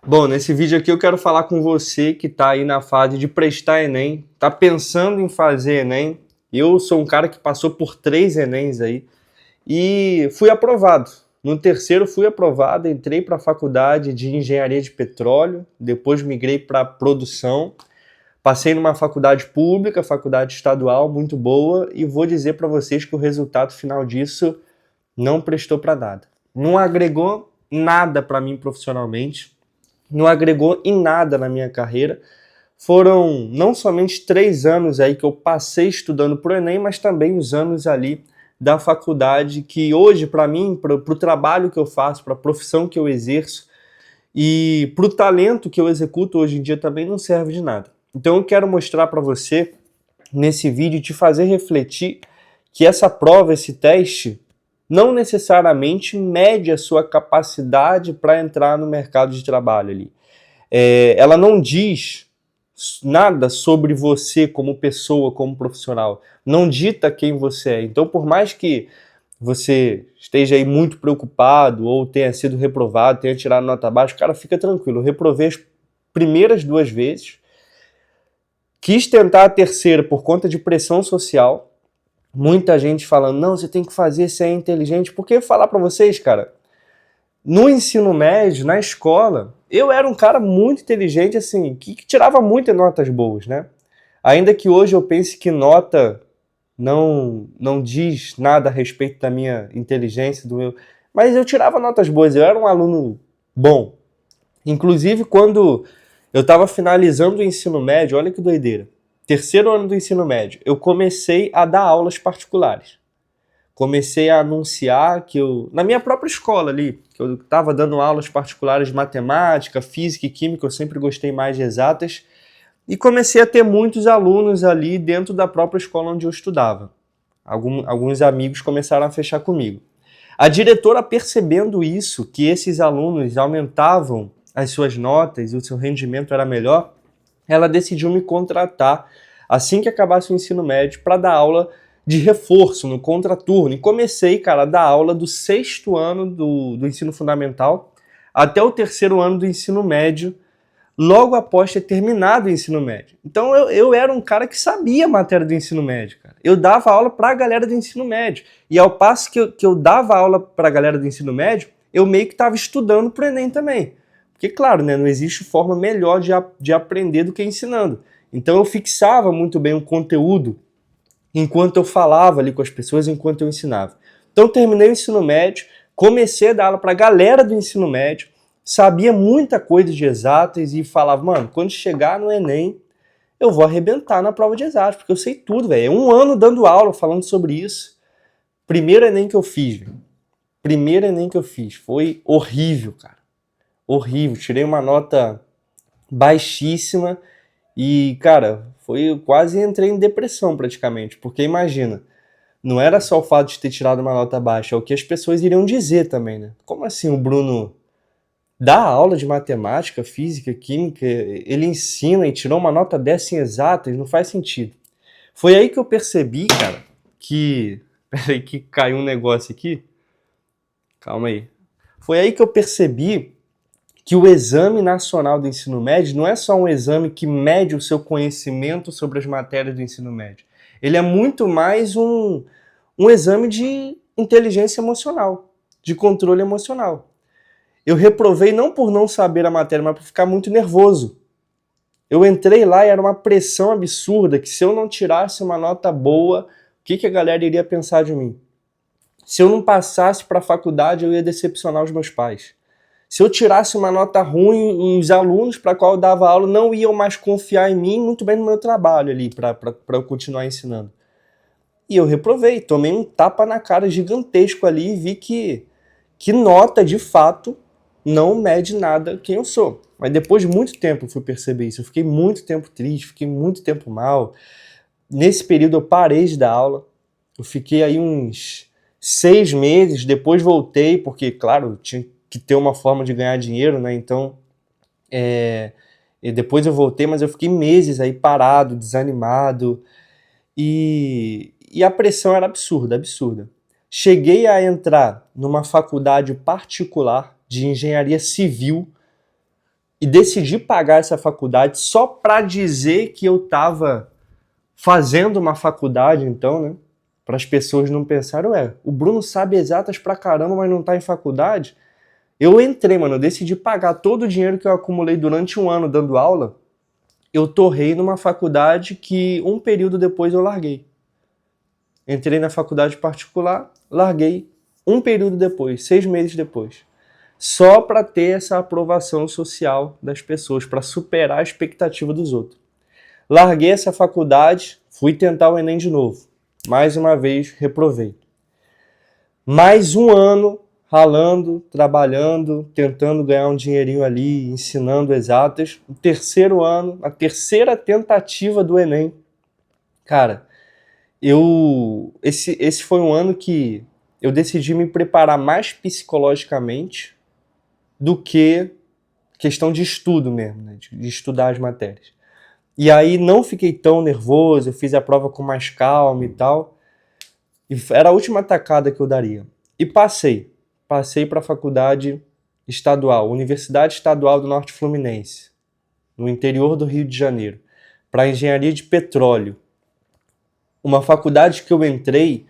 Bom, nesse vídeo aqui eu quero falar com você que está aí na fase de prestar Enem, está pensando em fazer Enem. Eu sou um cara que passou por 3 Enems aí e fui aprovado. No terceiro fui aprovado, entrei para a faculdade de Engenharia de Petróleo, depois migrei para produção, passei numa faculdade pública, faculdade estadual, muito boa, e vou dizer para vocês que o resultado final disso não prestou para nada. Não agregou nada para mim profissionalmente, não agregou em nada na minha carreira. Foram não somente 3 anos aí que eu passei estudando para o Enem, mas também os anos ali da faculdade, que hoje, para mim, para o trabalho que eu faço, para a profissão que eu exerço e para o talento que eu executo hoje em dia também não serve de nada. Então eu quero mostrar para você, nesse vídeo, te fazer refletir que essa prova, esse teste, não necessariamente mede a sua capacidade para entrar no mercado de trabalho ali. Ela não diz nada sobre você como pessoa, como profissional. Não dita quem você é. Então, por mais que você esteja aí muito preocupado ou tenha sido reprovado, tenha tirado nota baixa, cara, fica tranquilo. Eu reprovei as primeiras 2 vezes, quis tentar a terceira por conta de pressão social. Muita gente falando, não, você tem que fazer, você é inteligente. Porque falar para vocês, cara, no ensino médio, na escola, eu era um cara muito inteligente, assim, que tirava muitas notas boas, né? Ainda que hoje eu pense que nota não diz nada a respeito da minha inteligência, do meu... Mas eu tirava notas boas, eu era um aluno bom. Inclusive, quando eu estava finalizando o ensino médio, olha que doideira, terceiro ano do ensino médio, eu comecei a dar aulas particulares. Comecei a anunciar que eu, na minha própria escola ali, que eu estava dando aulas particulares de matemática, física e química, eu sempre gostei mais de exatas, e comecei a ter muitos alunos ali dentro da própria escola onde eu estudava. Alguns amigos começaram a fechar comigo. A diretora, percebendo isso, que esses alunos aumentavam as suas notas e o seu rendimento era melhor, ela decidiu me contratar assim que acabasse o ensino médio para dar aula de reforço no contraturno. E comecei, cara, a dar aula do 6º ano do ensino fundamental até o 3º ano do ensino médio, logo após ter terminado o ensino médio. Então eu era um cara que sabia a matéria do ensino médio, cara. Eu dava aula para a galera do ensino médio. E ao passo que eu dava aula para a galera do ensino médio, eu meio que estava estudando para o Enem também. Porque, claro, né, não existe forma melhor de aprender do que ensinando. Então eu fixava muito bem o conteúdo enquanto eu falava ali com as pessoas, enquanto eu ensinava. Então eu terminei o ensino médio, comecei a dar aula para a galera do ensino médio, sabia muita coisa de exatas e falava, mano, quando chegar no Enem, eu vou arrebentar na prova de exatas, porque eu sei tudo, velho. É um ano dando aula, falando sobre isso. Primeiro Enem que eu fiz, velho. Primeiro Enem que eu fiz. Foi horrível, cara. Horrível. Tirei uma nota baixíssima e, cara, eu quase entrei em depressão praticamente, porque imagina, não era só o fato de ter tirado uma nota baixa, é o que as pessoas iriam dizer também, né? Como assim o Bruno dá aula de matemática, física, química, ele ensina e tirou uma nota dessa em exatas, não faz sentido. Foi aí que eu percebi, cara, que... Peraí que caiu um negócio aqui. Calma aí. Foi aí que eu percebi que o Exame Nacional do Ensino Médio não é só um exame que mede o seu conhecimento sobre as matérias do ensino médio. Ele é muito mais um exame de inteligência emocional, de controle emocional. Eu reprovei não por não saber a matéria, mas por ficar muito nervoso. Eu entrei lá e era uma pressão absurda que se eu não tirasse uma nota boa, o que a galera iria pensar de mim? Se eu não passasse para a faculdade, eu ia decepcionar os meus pais. Se eu tirasse uma nota ruim, os alunos para qual eu dava aula não iam mais confiar em mim, muito bem no meu trabalho ali, para eu continuar ensinando. E eu reprovei, tomei um tapa na cara gigantesco ali e vi que nota, de fato, não mede nada quem eu sou. Mas depois de muito tempo eu fui perceber isso. Eu fiquei muito tempo triste, fiquei muito tempo mal. Nesse período eu parei de dar aula. Eu fiquei aí uns 6 meses, depois voltei, porque, claro, tinha que ter uma forma de ganhar dinheiro, né? Então, e depois eu voltei, mas eu fiquei meses aí parado, desanimado. E a pressão era absurda, absurda. Cheguei a entrar numa faculdade particular de engenharia civil e decidi pagar essa faculdade só para dizer que eu estava fazendo uma faculdade, então, né? Para as pessoas não pensarem, ué, o Bruno sabe exatas pra caramba, mas não tá em faculdade. Eu entrei, mano, eu decidi pagar todo o dinheiro que eu acumulei durante um ano dando aula, eu torrei numa faculdade que um período depois eu larguei. Entrei na faculdade particular, larguei um período depois, 6 meses depois. Só para ter essa aprovação social das pessoas, para superar a expectativa dos outros. Larguei essa faculdade, fui tentar o Enem de novo. Mais uma vez, reprovei. Mais um ano ralando, trabalhando, tentando ganhar um dinheirinho ali, ensinando exatas. O terceiro ano, a terceira tentativa do Enem. Cara, esse foi um ano que eu decidi me preparar mais psicologicamente do que questão de estudo mesmo, né? De estudar as matérias. E aí não fiquei tão nervoso, eu fiz a prova com mais calma e tal. E era a última tacada que eu daria. E passei. Passei para a faculdade estadual, Universidade Estadual do Norte Fluminense, no interior do Rio de Janeiro, para engenharia de petróleo. Uma faculdade que eu entrei,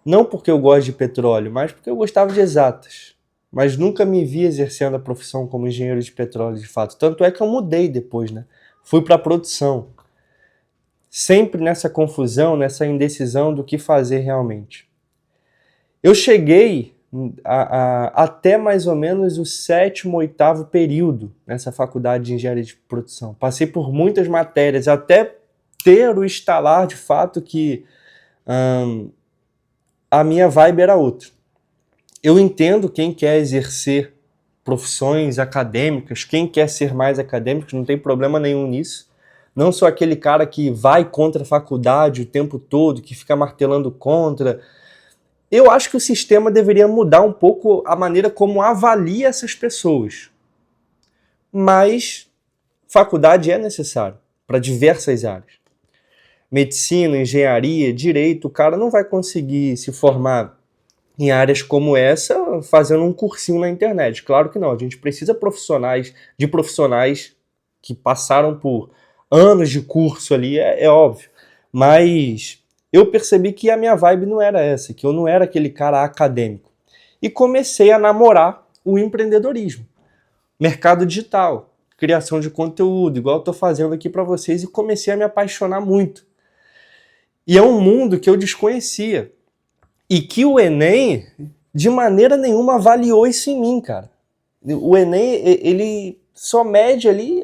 não porque eu gosto de petróleo, mas porque eu gostava de exatas. Mas nunca me vi exercendo a profissão como engenheiro de petróleo de fato. Tanto é que eu mudei depois, né? Fui para a produção. Sempre nessa confusão, nessa indecisão do que fazer realmente. Eu cheguei até mais ou menos o 7º, 8º período nessa faculdade de engenharia de produção. Passei por muitas matérias, até ter o estalar de fato que a minha vibe era outra. Eu entendo quem quer exercer profissões acadêmicas, quem quer ser mais acadêmico, não tem problema nenhum nisso. Não sou aquele cara que vai contra a faculdade o tempo todo, que fica martelando contra. Eu acho que o sistema deveria mudar um pouco a maneira como avalia essas pessoas. Mas faculdade é necessário para diversas áreas. Medicina, engenharia, direito, o cara não vai conseguir se formar em áreas como essa fazendo um cursinho na internet. Claro que não, a gente precisa de profissionais que passaram por anos de curso ali, é óbvio. Mas eu percebi que a minha vibe não era essa, que eu não era aquele cara acadêmico. E comecei a namorar o empreendedorismo. Mercado digital, criação de conteúdo, igual eu estou fazendo aqui para vocês, e comecei a me apaixonar muito. E é um mundo que eu desconhecia. E que o Enem, de maneira nenhuma, avaliou isso em mim, cara. O Enem, ele só mede ali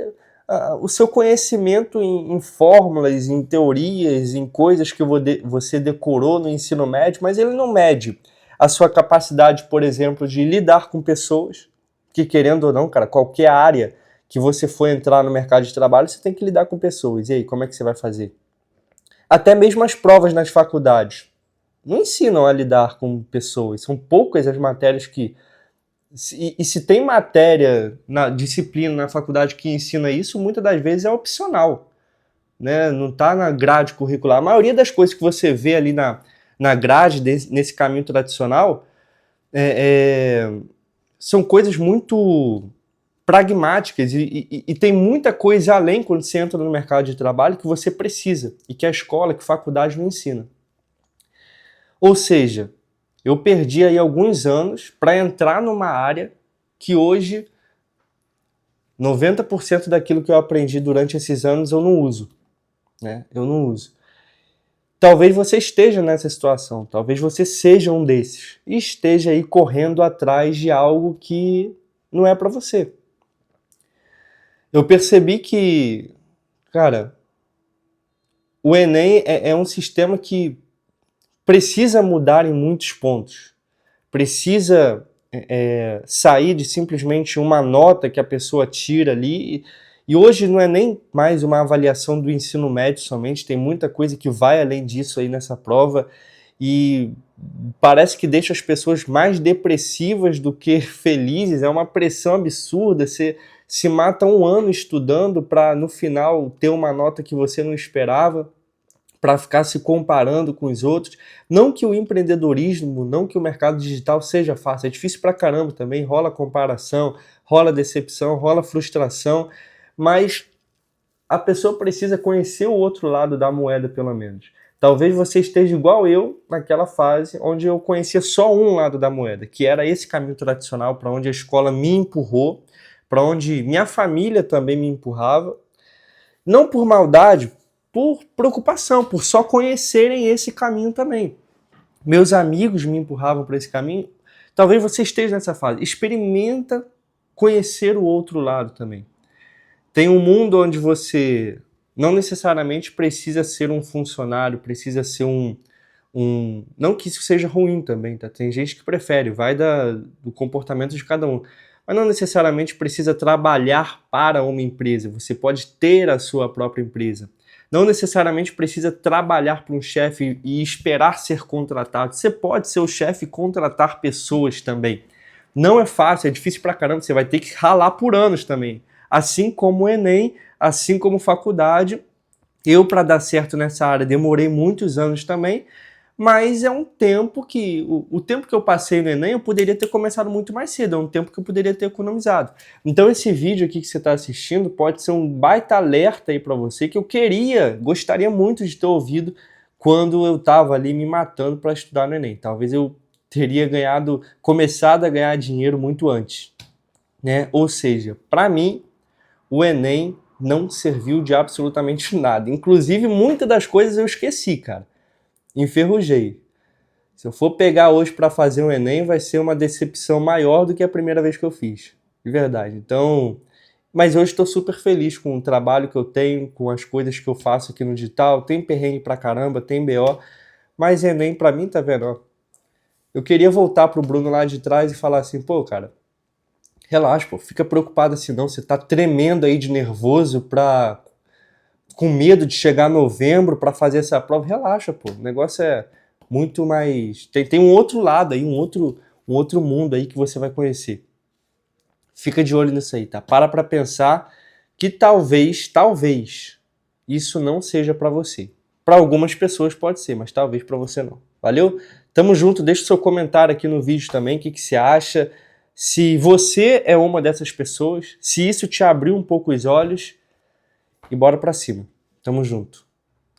o seu conhecimento em fórmulas, em teorias, em coisas que você decorou no ensino médio, mas ele não mede a sua capacidade, por exemplo, de lidar com pessoas, que querendo ou não, cara, qualquer área que você for entrar no mercado de trabalho, você tem que lidar com pessoas. E aí, como é que você vai fazer? Até mesmo as provas nas faculdades não ensinam a lidar com pessoas. São poucas as matérias que... E se tem matéria na disciplina, na faculdade que ensina isso, muitas das vezes é opcional, né? Não está na grade curricular. A maioria das coisas que você vê ali na grade, nesse caminho tradicional, são coisas muito pragmáticas e tem muita coisa além quando você entra no mercado de trabalho que você precisa e que a escola, que a faculdade não ensina. Ou seja, eu perdi aí alguns anos para entrar numa área que hoje 90% daquilo que eu aprendi durante esses anos eu não uso, né? Eu não uso. Talvez você esteja nessa situação, talvez você seja um desses e esteja aí correndo atrás de algo que não é para você. Eu percebi que, cara, o Enem é um sistema que precisa mudar em muitos pontos. Precisa sair de simplesmente uma nota que a pessoa tira ali. E hoje não é nem mais uma avaliação do ensino médio somente, tem muita coisa que vai além disso aí nessa prova. E parece que deixa as pessoas mais depressivas do que felizes. É uma pressão absurda. Você se mata um ano estudando para no final ter uma nota que você não esperava. para ficar se comparando com os outros. Não que o empreendedorismo, não que o mercado digital seja fácil, é difícil pra caramba também, rola comparação, rola decepção, rola frustração, mas a pessoa precisa conhecer o outro lado da moeda, pelo menos. Talvez você esteja igual eu naquela fase onde eu conhecia só um lado da moeda, que era esse caminho tradicional para onde a escola me empurrou, para onde minha família também me empurrava, não por maldade, por preocupação, por só conhecerem esse caminho também. Meus amigos me empurravam para esse caminho. Talvez você esteja nessa fase. Experimenta conhecer o outro lado também. Tem um mundo onde você não necessariamente precisa ser um funcionário, precisa ser não que isso seja ruim também, tá? Tem gente que prefere, vai do comportamento de cada um. Mas não necessariamente precisa trabalhar para uma empresa, você pode ter a sua própria empresa. Não necessariamente precisa trabalhar para um chefe e esperar ser contratado. Você pode ser o chefe e contratar pessoas também. Não é fácil, é difícil pra caramba, você vai ter que ralar por anos também. Assim como o Enem, assim como faculdade. Eu, para dar certo nessa área, demorei muitos anos também, mas é um tempo que, o tempo que eu passei no Enem, eu poderia ter começado muito mais cedo, é um tempo que eu poderia ter economizado. Então esse vídeo aqui que você está assistindo pode ser um baita alerta aí para você, que eu gostaria muito de ter ouvido quando eu estava ali me matando para estudar no Enem. Talvez eu teria começado a ganhar dinheiro muito antes, né? Ou seja, para mim, o Enem não serviu de absolutamente nada. Inclusive, muitas das coisas eu esqueci, cara. Enferrujei. Se eu for pegar hoje para fazer um Enem, vai ser uma decepção maior do que a primeira vez que eu fiz. De verdade. Então, mas hoje estou super feliz com o trabalho que eu tenho, com as coisas que eu faço aqui no digital. Tem perrengue pra caramba, tem BO, mas Enem pra mim, tá vendo? Ó, eu queria voltar pro Bruno lá de trás e falar assim, pô, cara, relaxa, pô, fica preocupado assim não, você tá tremendo aí de nervoso com medo de chegar novembro para fazer essa prova, relaxa, pô, o negócio é muito mais, tem um outro lado aí, um outro mundo aí que você vai conhecer. Fica de olho nisso aí, tá? Para pensar que talvez isso não seja para você. Para algumas pessoas pode ser, mas talvez para você não. Valeu? Tamo junto, deixa o seu comentário aqui no vídeo também, o que você acha. Se você é uma dessas pessoas, se isso te abriu um pouco os olhos, e bora pra cima. Tamo junto.